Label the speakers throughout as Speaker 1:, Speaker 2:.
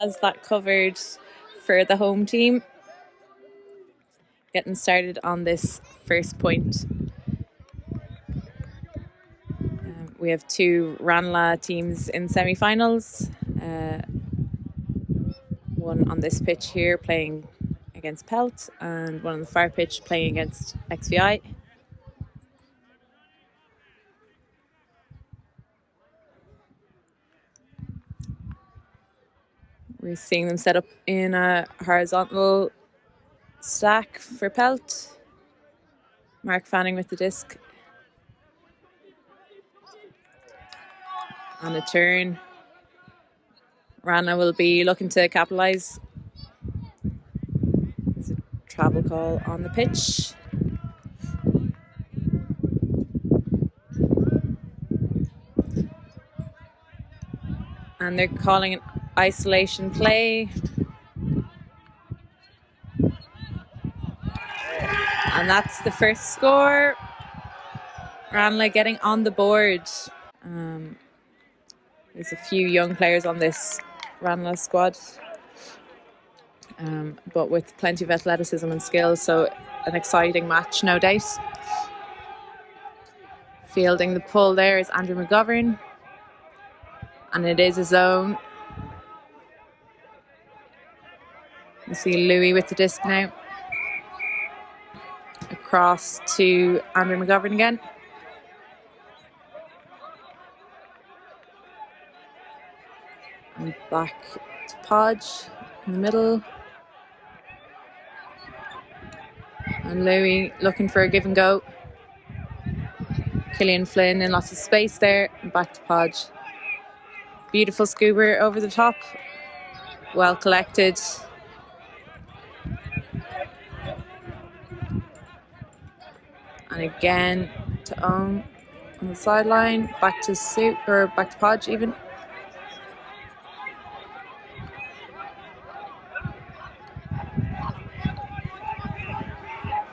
Speaker 1: Has that covered for the home team. Getting started on this first point. We have two Ranelagh teams in semi-finals. One on this pitch here playing against Pelt, and one on the far pitch playing against XVI. We're seeing them set up in a horizontal stack for Pelt. Mark Fanning with the disc. On a turn. Ranelagh will be looking to capitalise. There's a travel call on the pitch. And they're calling an isolation play. And that's the first score. Ranelagh getting on the board. There's a few young players on this Ranelagh squad, but with plenty of athleticism and skill, so an exciting match, no doubt. Fielding the pull there is Andrew McGovern, and it is a zone. You see Louis with the disc now. Across to Andrew McGovern again. And back to Podge in the middle. And Louis looking for a give and go. Killian Flynn in lots of space there. And back to Podge. Beautiful scuba over the top. Well collected. And again to Owen on the sideline. Back to Sue, or back to Podge even.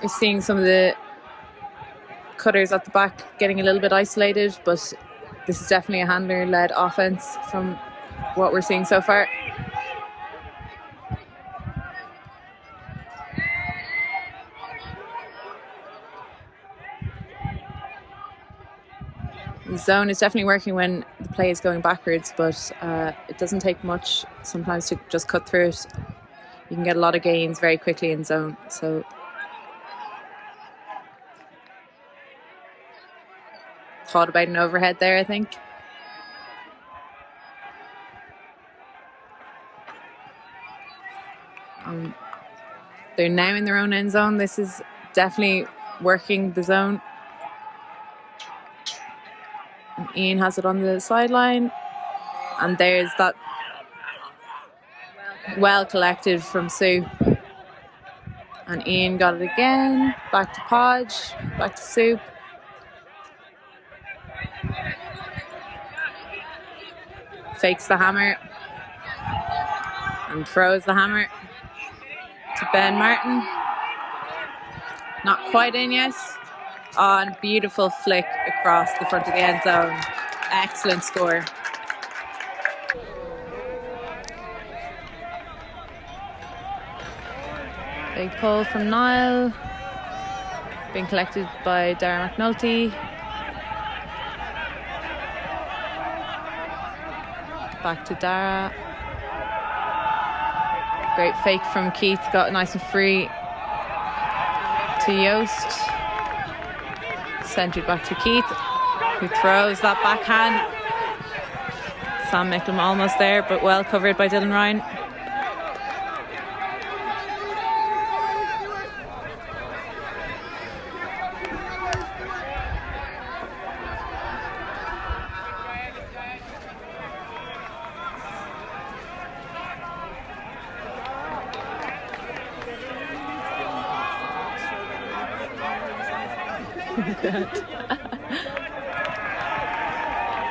Speaker 1: We're seeing some of the cutters at the back getting a little bit isolated, but this is definitely a handler-led offense from what we're seeing so far. The zone is definitely working when the play is going backwards, but it doesn't take much sometimes to just cut through it. You can get a lot of gains very quickly in zone. So thought about an overhead there, I think. They're now in their own end zone. This is definitely working the zone. And Ian has it on the sideline. And there's that well collected from Sue. And Ian got it again. Back to Podge. Back to Sue. Fakes the hammer. And throws the hammer to Ben Martin. Not quite in yet. Oh, and a beautiful flick across the front of the end zone. Excellent score. Big pull from Niall. Being collected by Dara McNulty. Back to Dara. Great fake from Keith. Got nice and free to Yost. Centred back to Keith, who throws that backhand. Sam Micklem almost there, but well covered by Dylan Ryan.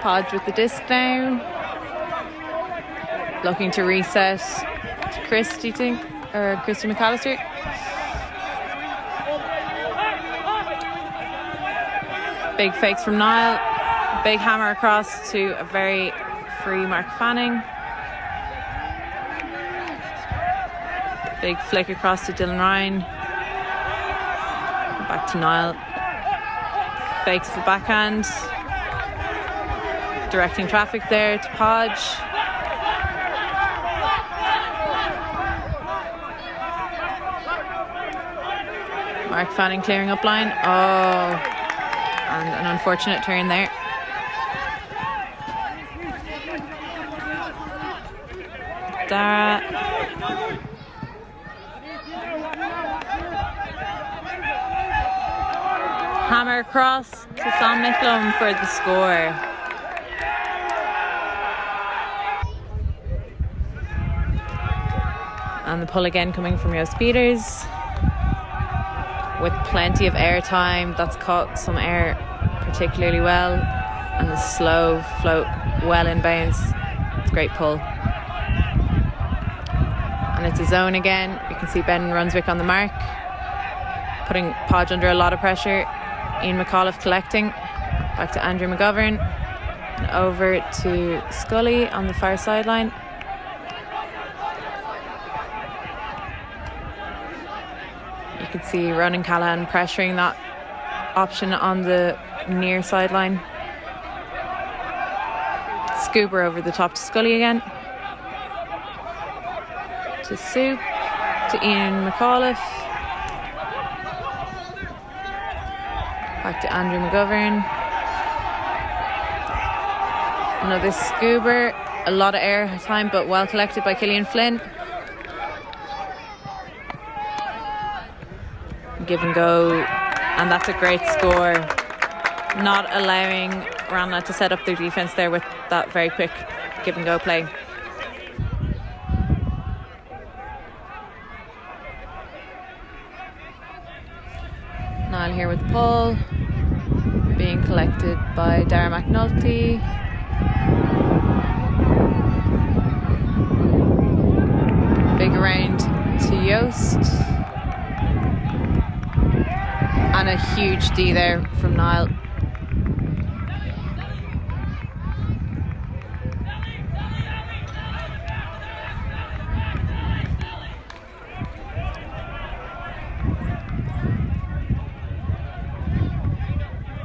Speaker 1: Podge with the disc now. Looking to reset to Chris, do you think? Or Christy McAllister. Big fakes from Niall. Big hammer across to a very free Mark Fanning. Big flick across to Dylan Ryan. Back to Niall. Fakes the backhand. Directing traffic there to Podge. Mark Fanning clearing up line. Oh, and an unfortunate turn there. Dara. Hammer across to Sam Micklem for the score. And the pull again coming from Joost Peters. With plenty of air time. That's caught some air particularly well. And the slow float well in bounds. It's a great pull. And it's a zone again. You can see Ben Runswick on the mark. Putting Podge under a lot of pressure. Ian McAuliffe collecting. Back to Andrew McGovern. And over to Scully on the far sideline. You can see Ronan Callahan pressuring that option on the near sideline. Scooper over the top to Scully again. To Soup. To Ian McAuliffe. Back to Andrew McGovern. Another Scooper. A lot of air time, but well collected by Killian Flynn. Give and go. And that's a great score. Not allowing Ranelagh to set up their defence there with that very quick give and go play. Niall here with the pull. Being collected by Dara McNulty. Big around to Joost. And a huge D there from Niall.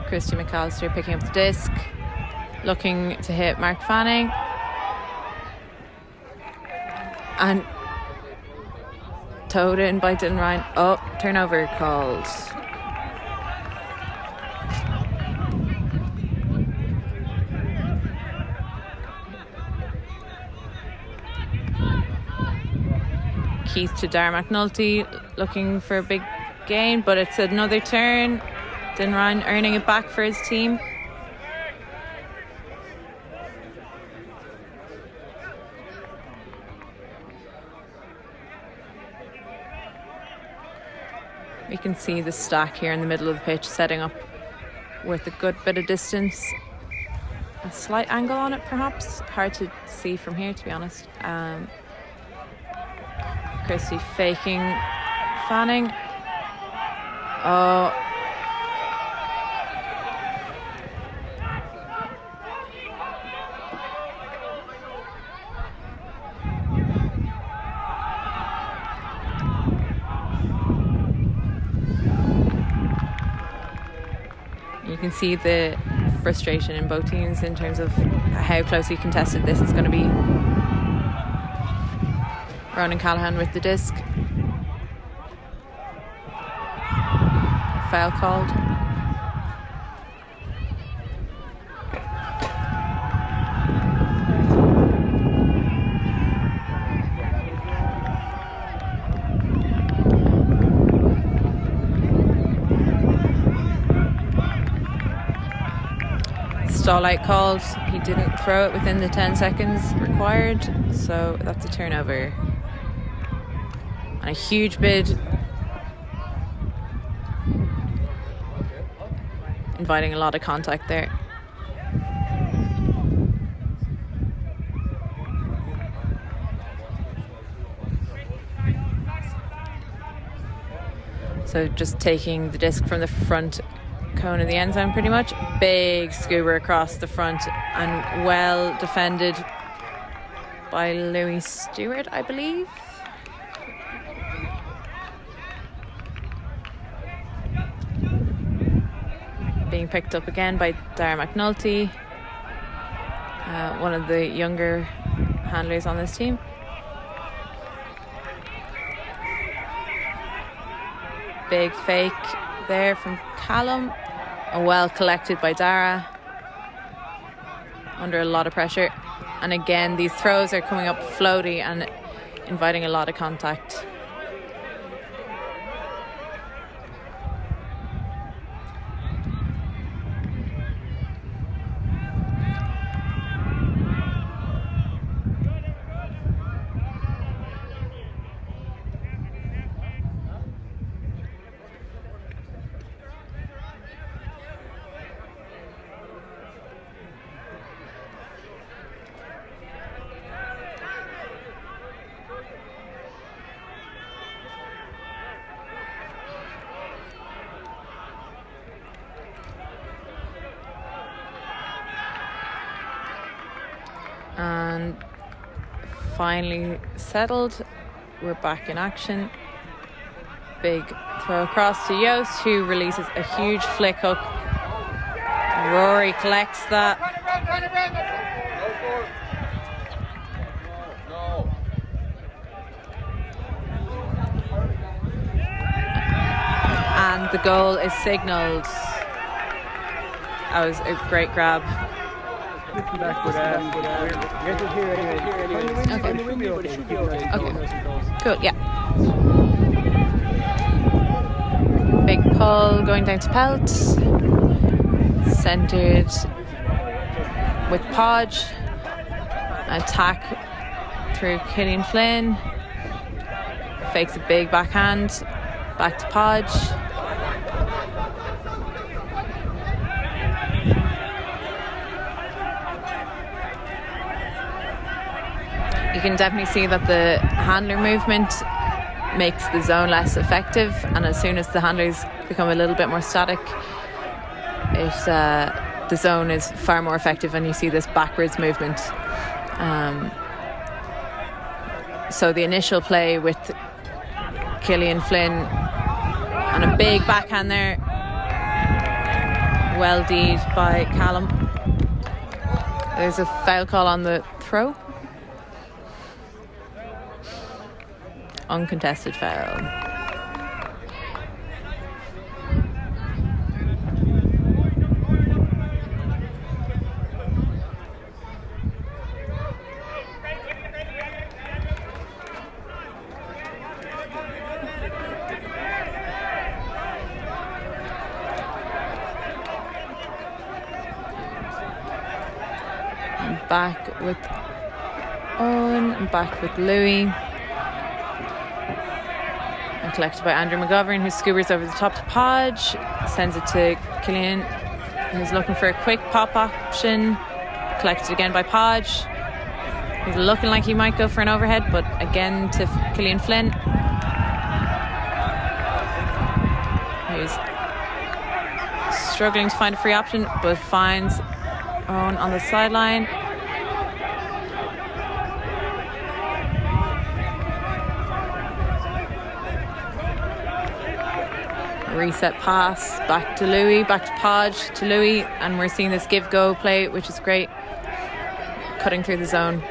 Speaker 1: Christy McAllister picking up the disc, looking to hit Mark Fanning, and towed in by Dylan Ryan. Oh, turnover called. Keith to Dara McNulty, looking for a big gain, but it's another turn. Dylan Ryan earning it back for his team. We can see the stack here in the middle of the pitch setting up with a good bit of distance. A slight angle on it perhaps. Hard to see from here, to be honest. Christy faking Fanning. Oh. You can see the frustration in both teams in terms of how closely contested this is going to be. Ronan Callahan with the disc. Foul called. Stall out called. He didn't throw it within the 10 seconds required, so that's a turnover. And a huge bid, inviting a lot of contact there. So just taking the disc from the front cone of the end zone pretty much. Big scuba across the front and well defended by Louis Stewart, I believe. being picked up again by Dara McNulty, one of the younger handlers on this team. Big fake there from Callum, and well collected by Dara under a lot of pressure. And again, these throws are coming up floaty and inviting a lot of contact. And finally settled. We're back in action. Big throw across to Yost, who releases a huge flick hook. Rory collects that. And the goal is signalled. That was a great grab.
Speaker 2: Okay.
Speaker 1: Cool, yeah. Big pull going down to Pelt. Centred with Podge. Attack through Cillian Flynn. Fakes a big backhand. Back to Podge. You can definitely see that the handler movement makes the zone less effective, and as soon as the handlers become a little bit more static, the zone is far more effective, and you see this backwards movement. So the initial play with Cillian Flynn and a big backhand there, well deed by Callum. There's a foul call on the throw. Uncontested foul. And back with Owen, and back with Louis. Collected by Andrew McGovern, who scoobers over the top to Podge, sends it to Cillian, who's looking for a quick pop option. Collected again by Podge. He's looking like he might go for an overhead, but again to Cillian Flynn, who's struggling to find a free option, but finds Owen on the sideline. Reset pass back to Louis, back to Podge to Louis, and we're seeing this give go play, which is great, cutting through the zone.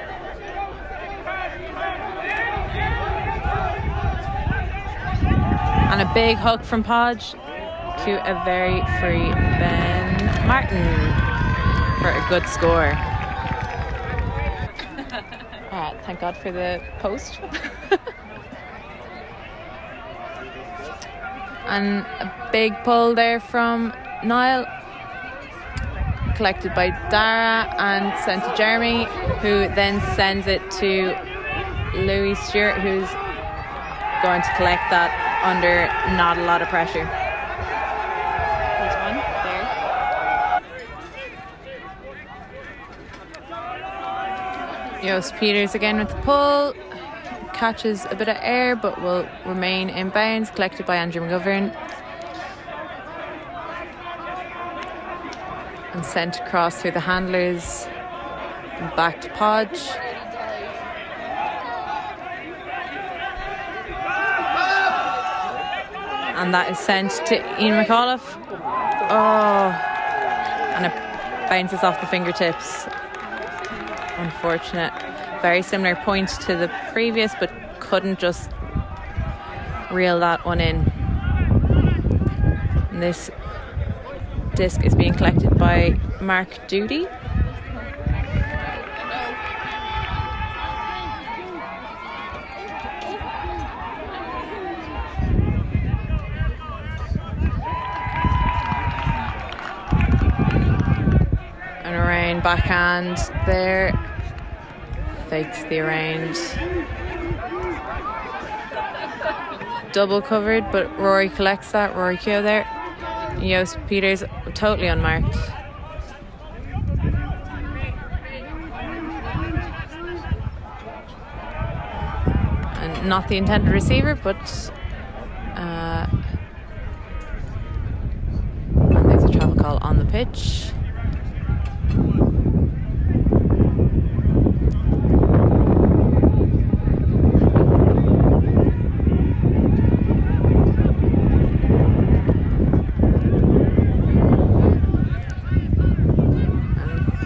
Speaker 1: And a big hook from Podge to a very free Ben Martin for a good score. Thank God for the post. And a big pull there from Niall, collected by Dara and sent to Jeremy, who then sends it to Louis Stewart, who's going to collect that under not a lot of pressure. There's one there. Yost Peters again with the pull. Catches a bit of air but will remain in bounds, collected by Andrew McGovern and sent across through the handlers and back to Podge. And that is sent to Ian McAuliffe. Oh, and it bounces off the fingertips. Unfortunate. Very similar point to the previous, but couldn't just reel that one in. And this disc is being collected by Mark Doody. And around backhand there. Fakes the around. Double covered, but Rory collects that. Rory Keogh there. Joost Peters totally unmarked. And not the intended receiver, but and there's a travel call on the pitch.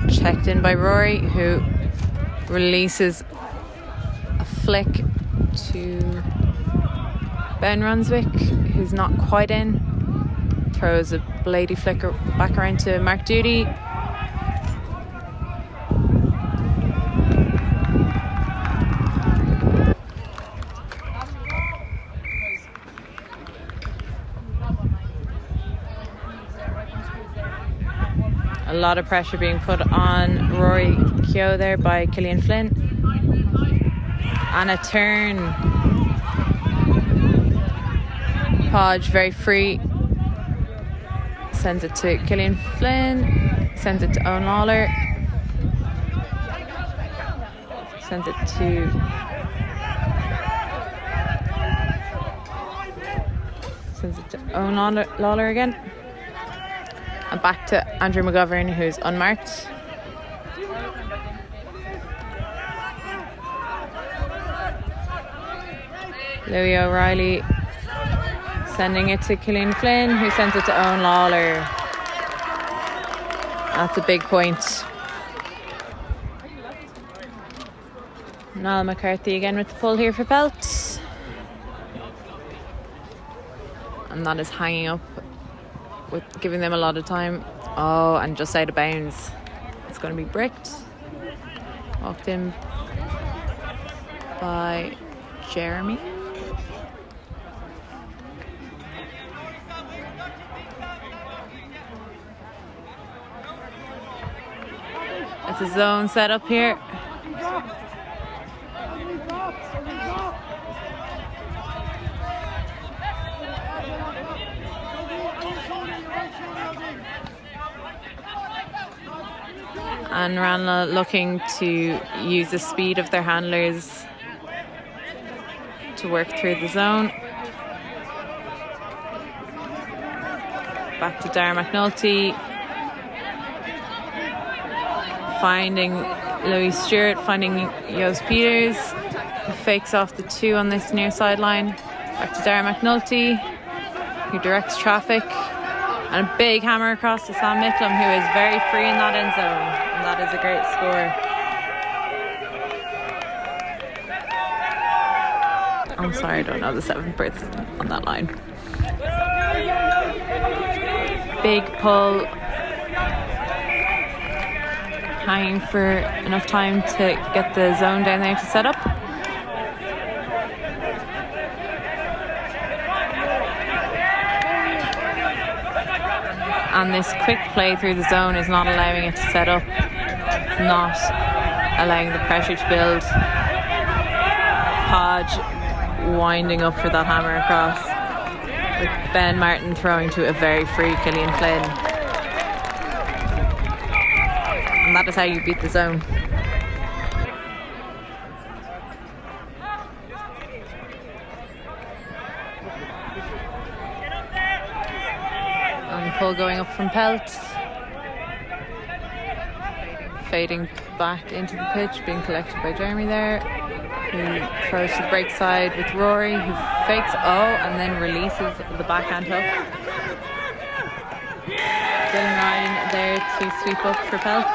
Speaker 1: Checked in by Rory, who releases a flick to Ben Runswick, who's not quite in. Throws a blady flicker back around to Mark Doody. A lot of pressure being put on Rory Keogh there by Cillian Flynn. And a turn. Podge very free. Sends it to Cillian Flynn. Sends it to Owen Lawler. Sends it to Owen Lawler again. And back to Andrew McGovern, who's unmarked. Louis O'Reilly sending it to Cillian Flynn, who sends it to Owen Lawler. That's a big point. Niall McCarthy again with the pull here for Pelt. And that is hanging up, with giving them a lot of time. Oh, and just out of bounds. It's going to be bricked. Walked in by Jeremy. It's a zone set up here. And Ranelagh looking to use the speed of their handlers to work through the zone. Back to Darragh McNulty. Finding Louis Stewart, finding Joost Peters, who fakes off the two on this near sideline. Back to Darragh McNulty, who directs traffic. And a big hammer across to Sam Micklem, who is very free in that end zone. And that is a great score. I'm sorry, I don't know the seventh person on that line. Big pull. Hanging for enough time to get the zone down there to set up. And this quick play through the zone is not allowing it to set up. It's not allowing the pressure to build. Podge winding up for that hammer across, with Ben Martin throwing to a very free Cillian Flynn. And that is how you beat the zone. And the pull going up from Pelt. Fading back into the pitch, being collected by Jeremy there, who throws to the break side with Rory, who fakes and then releases the backhand hook. Dylan Ryan there to sweep up for Pelt.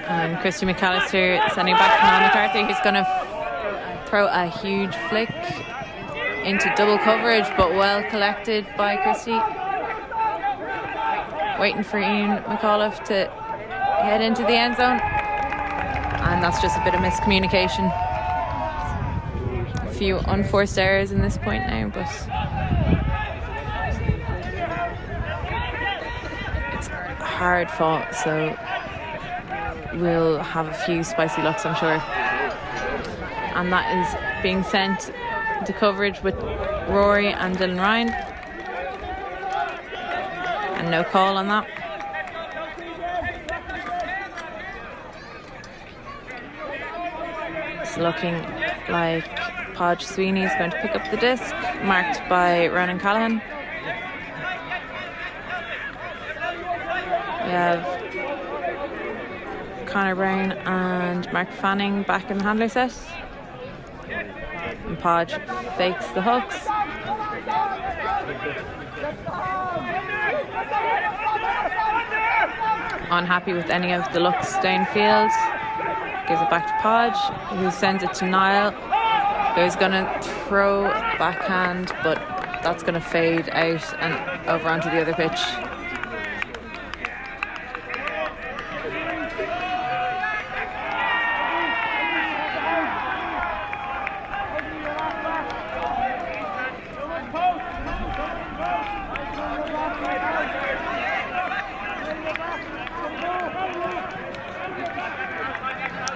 Speaker 1: And Christy McAllister sending back to Niall McCarthy, who's going to throw a huge flick into double coverage, but well collected by Christy. Waiting for Ian McAuliffe to head into the end zone. And that's just a bit of miscommunication. A few unforced errors in this point now, but it's hard fought, so we'll have a few spicy looks, I'm sure. And that is being sent to coverage with Rory and Dylan Ryan. And no call on that. It's looking like Podge Sweeney is going to pick up the disc, marked by Ronan Callahan. We have Conor Brown and Mark Fanning back in the handler set. And Podge fakes the hooks. Unhappy with any of the looks downfield. Gives it back to Podge, who sends it to Niall, who's going to throw backhand, but that's going to fade out and over onto the other pitch.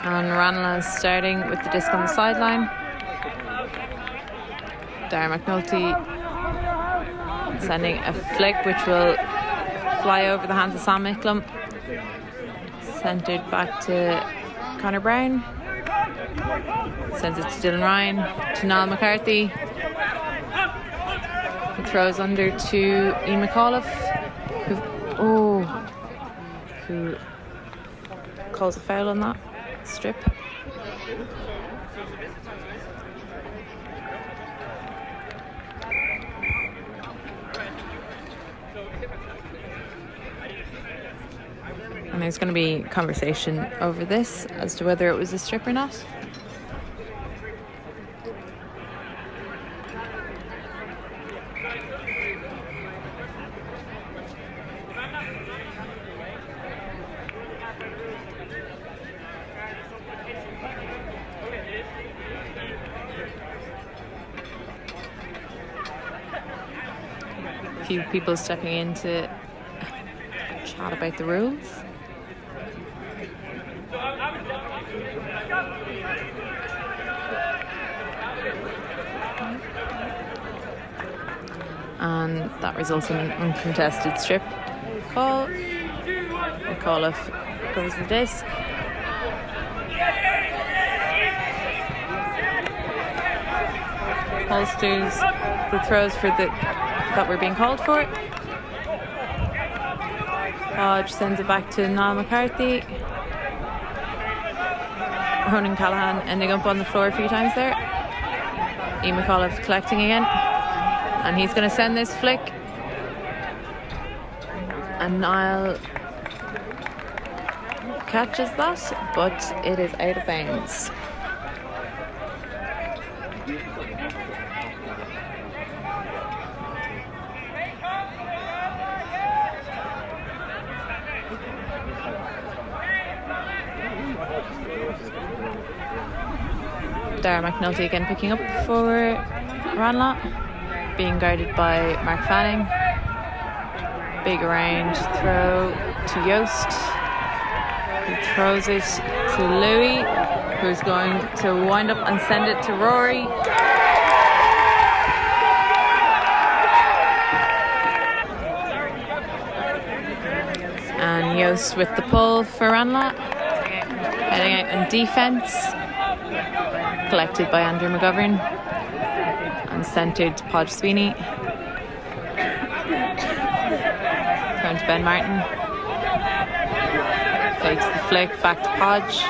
Speaker 1: And Ranelagh is starting with the disc on the sideline. Darren McNulty sending a flick which will fly over the hands of Sam Micklem. Centred back to Conor Brown. Sends it to Dylan Ryan, to Niall McCarthy. He throws under to Ian McAuliffe, who calls a foul on that strip. And there's going to be conversation over this as to whether it was a strip or not. A few people stepping in to chat about the rules. And that results in an uncontested strip call. McAuliffe covers the disc. Holsters the throws for that were being called for. Podge sends it back to Niall McCarthy. Ronan Callahan ending up on the floor a few times there. Ian McAuliffe collecting again. And he's going to send this flick. And Niall catches that, but it is out of bounds. Darren McNulty again picking up for Ranelagh, being guarded by Mark Fanning. Big around throw to Yost, who throws it to Louis, who's going to wind up and send it to Rory. And Unforced with the pull for Ranelagh. Heading out in defence. Collected by Andrew McGovern. And centred to Podge Sweeney. Thrown to Ben Martin. Fakes the flick back to Podge.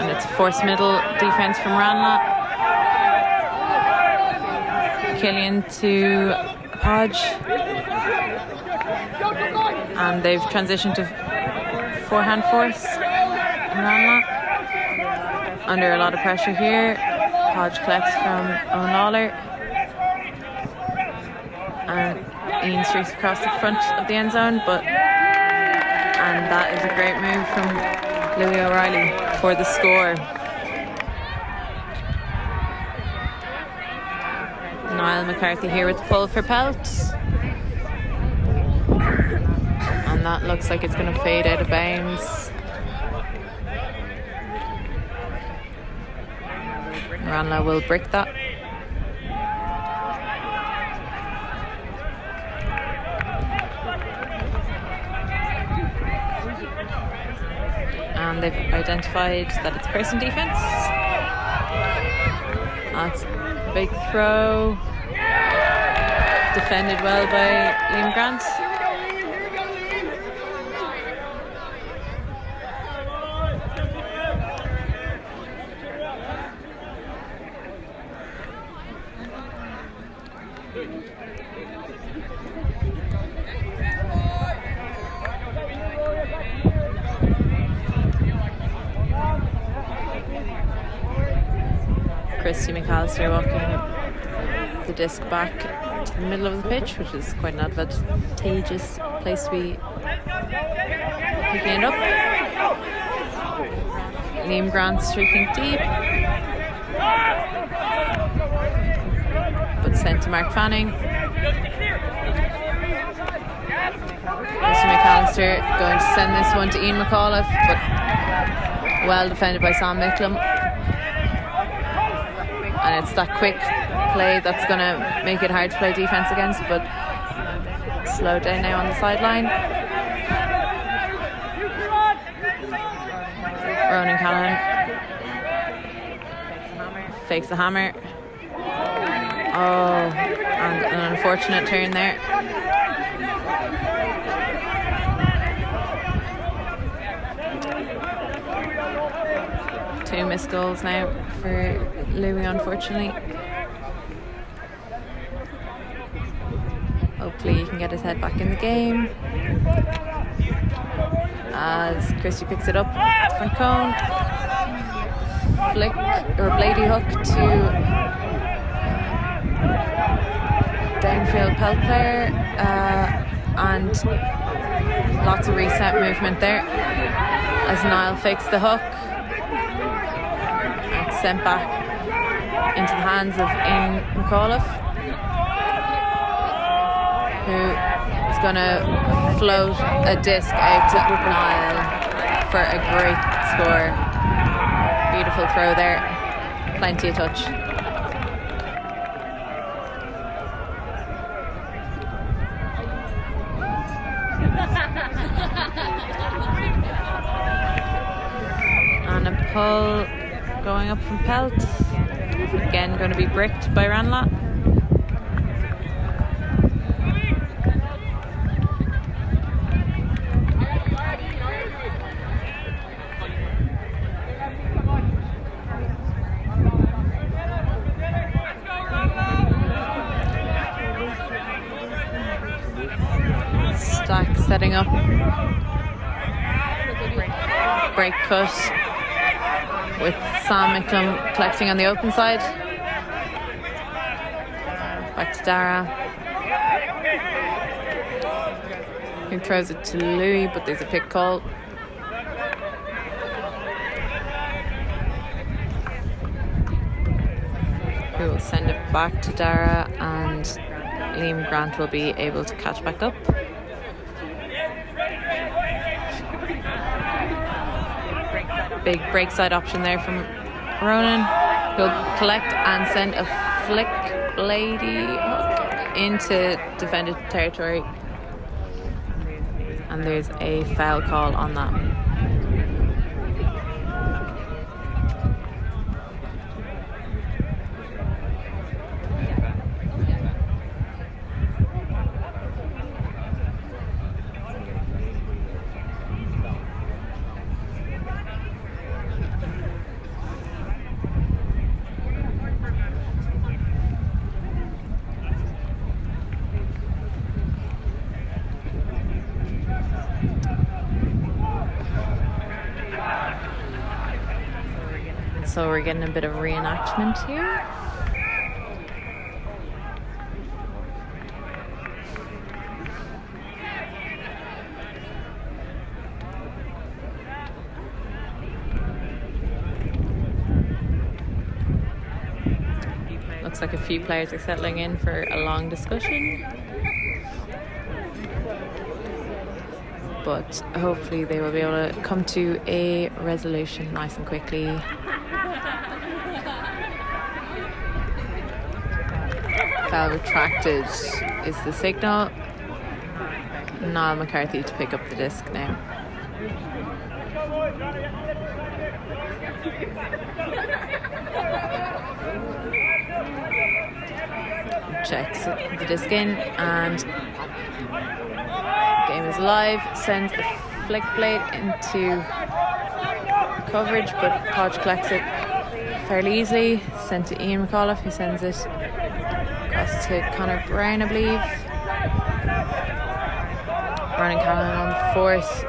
Speaker 1: And it's a forced middle defence from Ranelagh. Killian to Podge. And they've transitioned to forehand force in Ranelagh. Under a lot of pressure here. Podge collects from Owen Lawler. And Ian streaks across the front of the end zone, and that is a great move from Louis O'Reilly for the score. Niall McCarthy here with the pull for Pelt. And that looks like it's going to fade out of bounds. Ranelagh will brick that. And they've identified that it's person defence. That's a big throw. Defended well by Liam Grant. Christy McAllister walking the disc back to the middle of the pitch, which is quite an advantageous place to be picking it up. Liam Grant streaking deep, but sent to Mark Fanning. Christy McAllister going to send this one to Ian McAuliffe, but well defended by Sam Micklem. And it's that quick play that's going to make it hard to play defence against, but slowed down now on the sideline. Ronan Callahan fakes the hammer. Oh, and an unfortunate turn there. Two missed goals now for Louis, unfortunately. Hopefully he can get his head back in the game. As Christie picks it up at the front cone. Flick or bladey hook to downfield Pelt player. And lots of reset movement there. As Niall fakes the hook. Sent back into the hands of Ian McAuliffe, who is going to float a disc out to Niall for a great score. Beautiful throw there, plenty of touch. And a pull going up from Pelt. Again, going to be bricked by Ranelagh. Stack setting up. Break cut. With Sam Micklem collecting on the open side. Back to Dara, who throws it to Louis, but there's a pick call. Who will send it back to Dara, and Liam Grant will be able to catch back up. Big break side option there from Ronan, who'll collect and send a flick bladey hook into defended territory. and there's a foul call on that. So we're getting a bit of reenactment here. Looks like a few players are settling in for a long discussion. But hopefully they will be able to come to a resolution nice and quickly. Foul retracted is the signal. Niall McCarthy to pick up the disc now. Checks the disc in and game is live. Sends a flick blade into coverage, but Podge collects it fairly easily. Sent to Ian McAuliffe, who sends it across to Conor Brown, I believe. Ronan Callan on the force.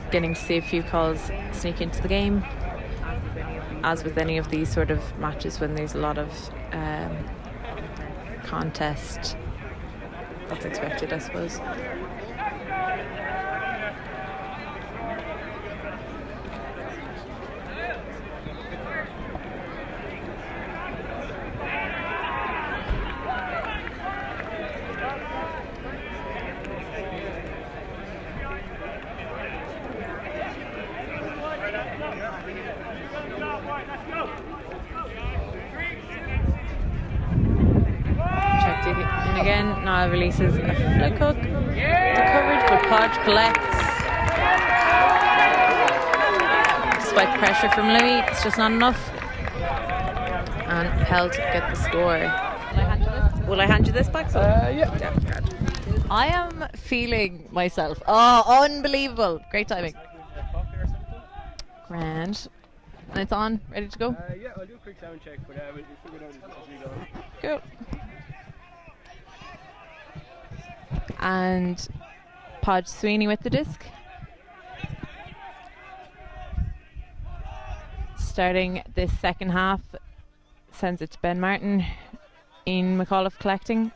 Speaker 1: Beginning to see a few calls sneak into the game, as with any of these sort of matches when there's a lot of contest. That's expected, I suppose. Niall releases a flick hook to coverage, but Podge collects. Despite the pressure from Louis, it's just not enough. And Pelt get the score. Will I hand you this back?
Speaker 2: Yeah.
Speaker 1: I am feeling myself. Oh, unbelievable. Great timing. Grand. And it's on, ready to go?
Speaker 2: Yeah, I'll do a quick sound check, but we'll figure it out as we go.
Speaker 1: Cool. And Podge Sweeney with the disc. Starting this second half, sends it to Ben Martin. Ian McAuliffe collecting.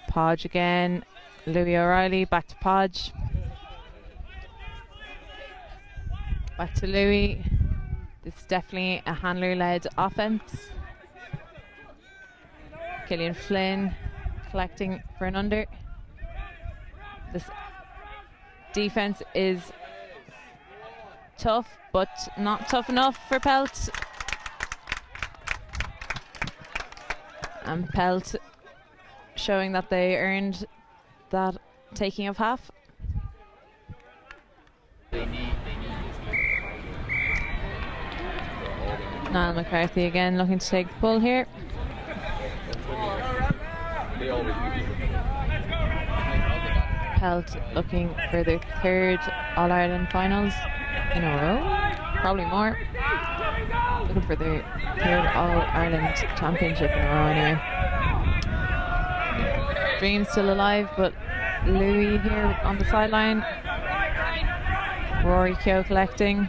Speaker 1: Podge again. Louis O'Reilly back to Podge. Back to Louis. This is definitely a handler-led offense. Killian Flynn collecting for an under. This defense is tough, but not tough enough for Pelt. And Pelt showing that they earned that taking of half. Niall McCarthy again looking to take the pull here. Pelt looking for their third All-Ireland finals in a row, probably more. Looking for their third All-Ireland championship in a row anyway. Dream's still alive, but Louis here on the sideline. Rory Keogh collecting.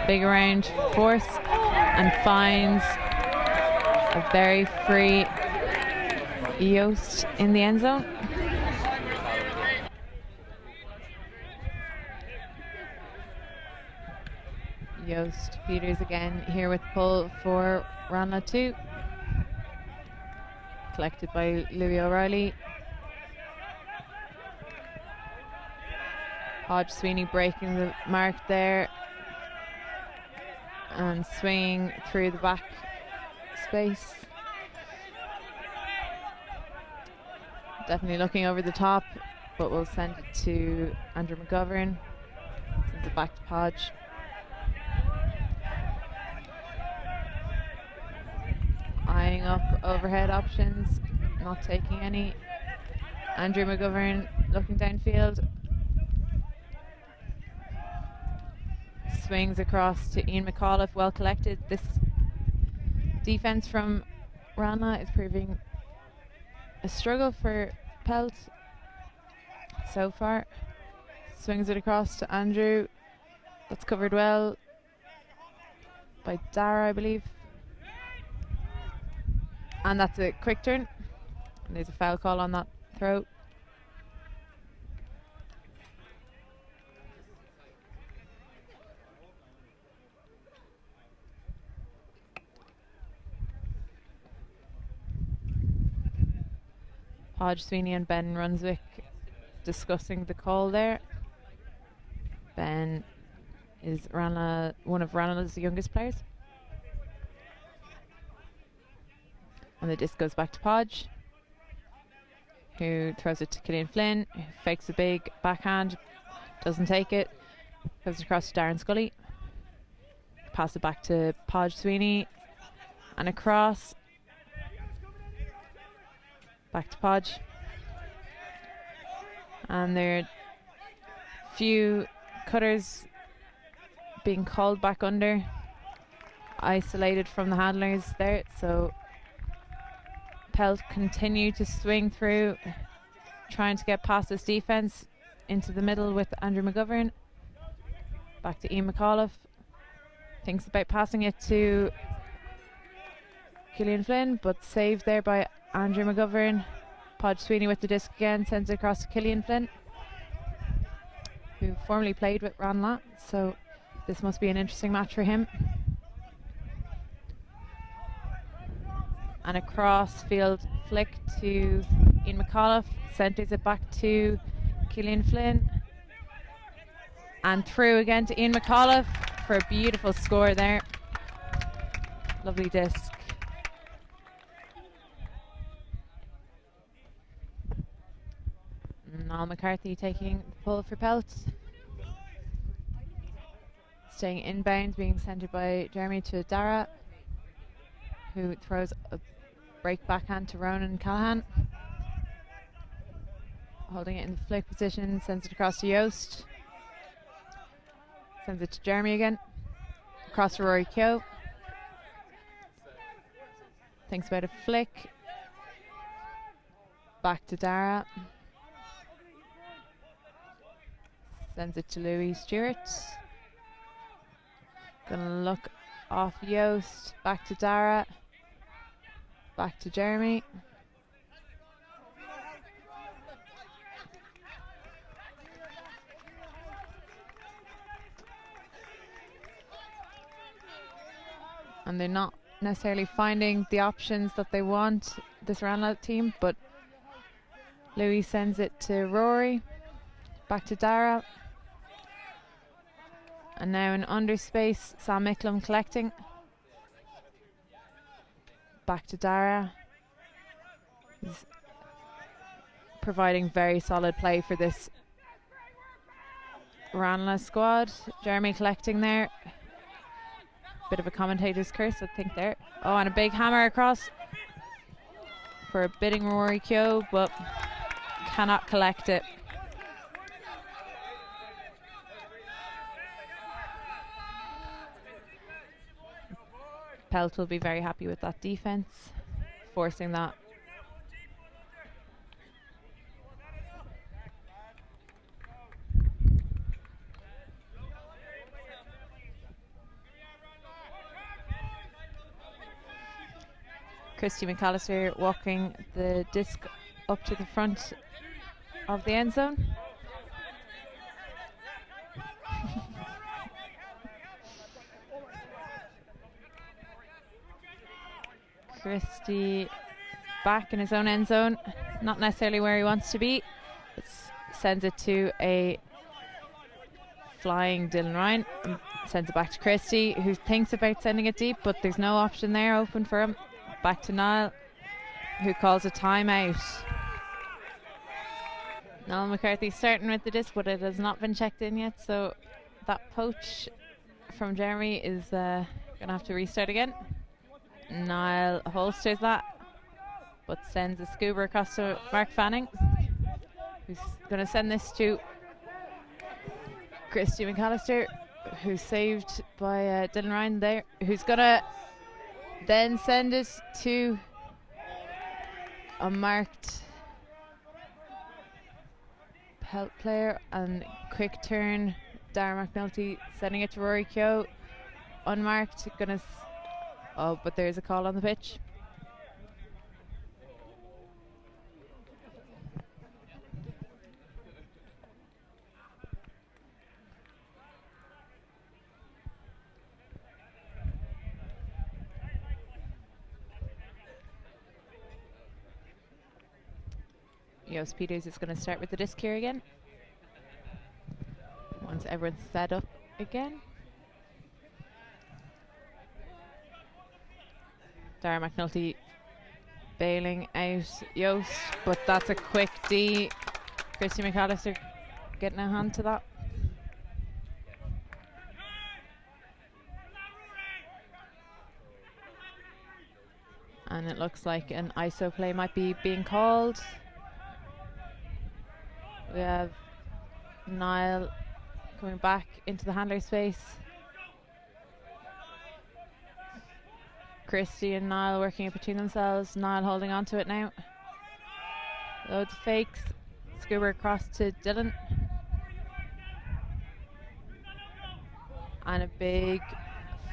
Speaker 1: Big around force and finds a very free Yost in the end zone. Yost Peters again here with pull for Ranelagh 2. Collected by Louis O'Reilly. Podge Sweeney breaking the mark there and swinging through the back space. Definitely looking over the top, but we'll send it to Andrew McGovern. Sends it back to Podge. Eyeing up overhead options, not taking any. Andrew McGovern looking downfield. Swings across to Ian McAuliffe, well collected. This defense from Ranelagh is proving a struggle for Pelt so far. Swings it across to Andrew. That's covered well by Dara, I believe. And that's a quick turn. And there's a foul call on that throw. Podge Sweeney and Ben Runswick discussing the call there. Ben is one of Ranelagh's youngest players. And the disc goes back to Podge, who throws it to Killian Flynn, who fakes a big backhand, doesn't take it, goes across to Darren Scully. Pass it back to Podge Sweeney, and across. Back to Podge. And there are few cutters being called back under, isolated from the handlers there, so Pelt continue to swing through, trying to get past this defense into the middle with Andrew McGovern. Back to Ian McAuliffe. Thinks about passing it to Killian Flynn, but saved there by Andrew McGovern. Podge Sweeney with the disc again, sends it across to Killian Flynn, who formerly played with Ranelagh, so this must be an interesting match for him. And a cross field flick to Ian McAuliffe, centres it back to Killian Flynn, and through again to Ian McAuliffe for a beautiful score there. Lovely disc. Niall McCarthy taking the pull for Pelt. Staying inbound, being centred by Jeremy to Dara, who throws a break backhand to Ronan Callahan. Holding it in the flick position, sends it across to Yost. Sends it to Jeremy again. Across to Rory Keogh. Thinks about a flick. Back to Dara. Sends it to Louis Stewart. Gonna look off Yost. Back to Dara. Back to Jeremy. And they're not necessarily finding the options that they want, this Ranelagh team, but Louis sends it to Rory. Back to Dara. And now in underspace, Sam Micklem collecting. Back to Dara. He's providing very solid play for this Ranelagh squad. Jeremy collecting there. Bit of a commentator's curse, I think, there. Oh, and a big hammer across for a bidding Rory Keogh, but cannot collect it. Pelt will be very happy with that defense, forcing that. Christy McAllister walking the disc up to the front of the end zone. Christy back in his own end zone, not necessarily where he wants to be, but sends it to a flying Dylan Ryan. Sends it back to Christie, who thinks about sending it deep, but there's no option there open for him. Back to Niall, who calls a timeout. Niall McCarthy starting with the disc, but it has not been checked in yet, so that poach from Jeremy is going to have to restart again. Niall holsters that, but sends a scuba across to Mark Fanning, who's going to send this to Christy McAllister, who's saved by Dylan Ryan there, who's going to then send it to a marked Pelt player, and quick turn Darren McNulty sending it to Rory Keogh, unmarked, gonna but there's a call on the pitch. Yost Peters is going to start with the disc here again once everyone's set up again. Darren McNulty bailing out Yost, but that's a quick D. Christy McAllister getting a hand to that. And it looks like an ISO play might be being called. We have Niall coming back into the handler space. Christy and Niall working it between themselves. Niall holding on to it now. Loads of fakes. Scuba across to Dylan. And a big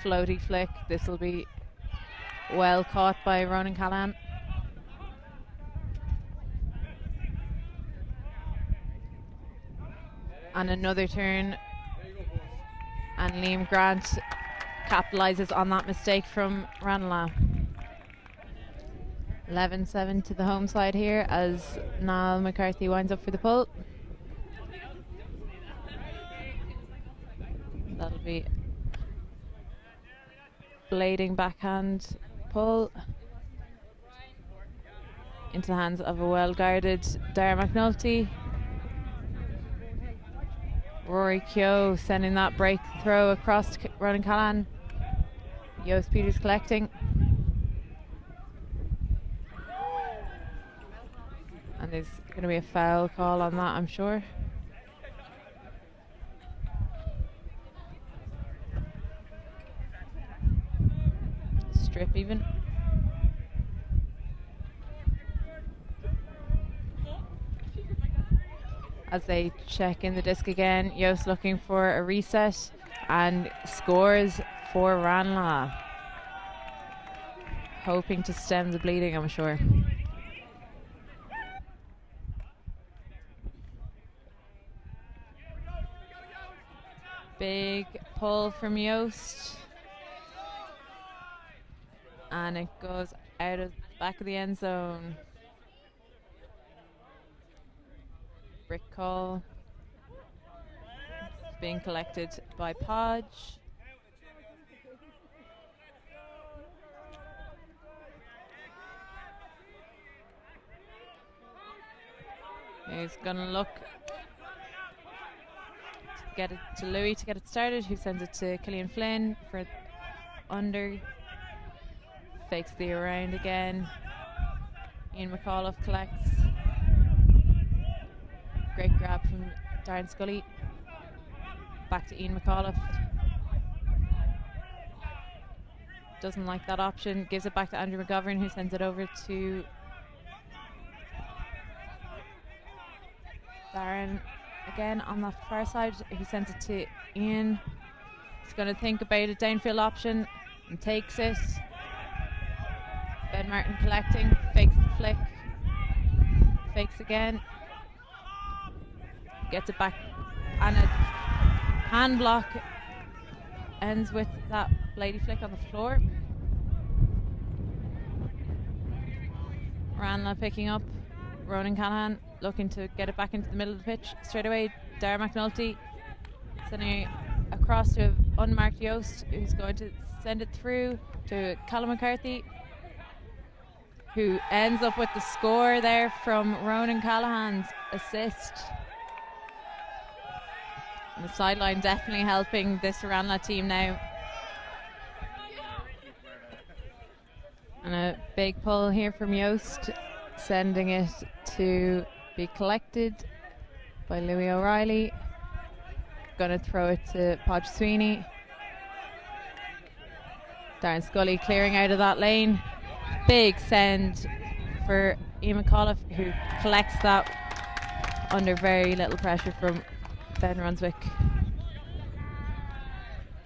Speaker 1: floaty flick. This will be well caught by Ronan Callahan. And another turn, and Liam Grant capitalises on that mistake from Ranelagh. 11-7 to the home side here as Niall McCarthy winds up for the pull. That'll be blading backhand pull into the hands of a well-guarded Darren McNulty. Rory Keogh sending that break throw across to Ronan Callahan. Yost Peters collecting. And there's going to be a foul call on that, I'm sure. Strip even. As they check in the disc again, Yost looking for a reset and scores for Ranelagh. Hoping to stem the bleeding, I'm sure. Big pull from Yost. And it goes out of the back of the end zone. Brick call being collected by Podge. He's gonna look to get it to Louis to get it started, who sends it to Killian Flynn for under. Fakes the around again. Ian McAuliffe collects. Great grab from Darren Scully. Back to Ian McAuliffe. Doesn't like that option. Gives it back to Andrew McGovern, who sends it over to Darren again on the far side. He sends it to Ian. He's going to think about a downfield option and takes it. Ben Martin collecting. Fakes the flick. Fakes again. Gets it back, and a hand block ends with that lady flick on the floor. Ranelagh picking up. Ronan Callahan looking to get it back into the middle of the pitch straight away. Darren McNulty Sending it across to unmarked Yost, who's going to send it through to Callum McCarthy, who ends up with the score there from Ronan Callahan's assist. And the sideline definitely helping this Ranelagh team now. And a big pull here from Yost, sending it to be collected by Louis O'Reilly. Going to throw it to Podge Sweeney. Darren Scully clearing out of that lane. Big send for Ian McAuliffe, who collects that under very little pressure from Ben Runswick.